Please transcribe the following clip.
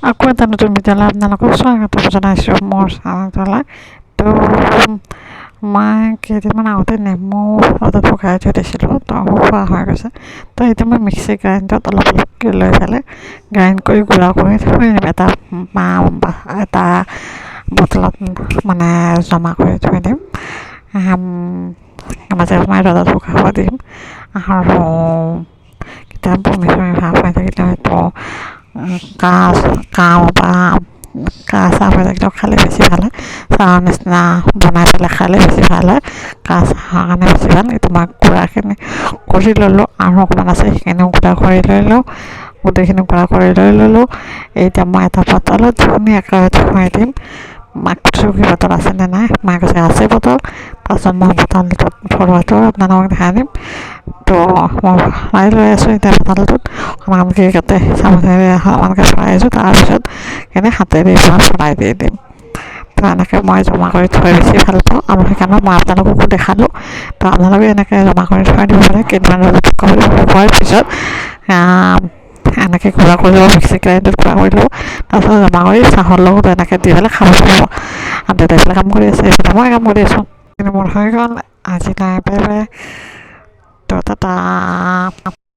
আকৌ এটা নতুন বিদ্যালয় আপোনালোকক স্বাগতম জনাইছোঁ মোৰ চাউলতলা। তো মই কেইদিনমান আগতে নেমু ৰ'দত শুকাই থৈ দিছিলোঁ, তো খোৱা হৈ গৈছে। তো এতিয়া মই মিক্সি গ্ৰাইণ্ডত অলপ অলপকৈ লৈ পেলাই গ্ৰাইণ্ড কৰি গুড়া কৰি থৈ দিম। এটা বটলত মানে জমা কৰি থৈ দিম, মাজে সময়ে ৰ'দত শুকাব দিম। আৰু কেতিয়াবা বমি ভাৱ হৈ থাকিলে হয়তো কাহ চাহ হৈ থাকিলেও খালে বেছি ভাল হয়। চাহৰ নিচিনা বনাই পেলাই খালে বেছি ভাল হয়, কাহ চাহৰ কাৰণে বেছি ভাল। এইটো মই গুড়াখিনি কৰি ল'লোঁ আৰু অকণমান আছে সেইখিনিও গুড়া কৰি লৈ লওঁ। গোটেইখিনি গুড়া কৰি লৈ ল'লোঁ। এতিয়া মই এটা বটলত ধুনীয়াকৈ থৈ দিম। মাক কৈছোঁ কি বটল আছেনে নাই, মায়ে কৈছে আছে বটল। তাৰপিছত মই বটলটোত ভৰোৱাটো আপোনালোকক দেখাই দিম। তো মই ভৰাই লৈ আছোঁ এতিয়া বটলটোত অকণমানকৈ যাতে চামুচেৰে অকণমানকৈ ভৰাই আছোঁ। তাৰপিছত হাতেৰে ভৰাই দি দিম। তো এনেকৈ মই জমা কৰি থৈ বেছি ভাল পাওঁ আৰু সেইকাৰণে মই আপোনালোককো দেখালোঁ। তো আপোনালোকে এনেকৈ জমা কৰি থৈ দিব পাৰে। কেইদিনমান ৰ'দত শুকোৱাৰ পিছত এনেকৈ গুড়া কৰি ল'ব, মিক্সি গ্ৰাইণ্ডত গুড়া কৰি ল'ব। তাৰপিছত জমা কৰি চাহৰ লগত এনেকৈ দি পেলাই খাব পাৰিব। আৰু দেউতাই এইফালে কাম কৰি আছে, এইফালে মই কাম কৰি আছোঁ। কিন্তু মোৰ হৈ গ'ল আজিলৈ বাই বাই। তো টাটা।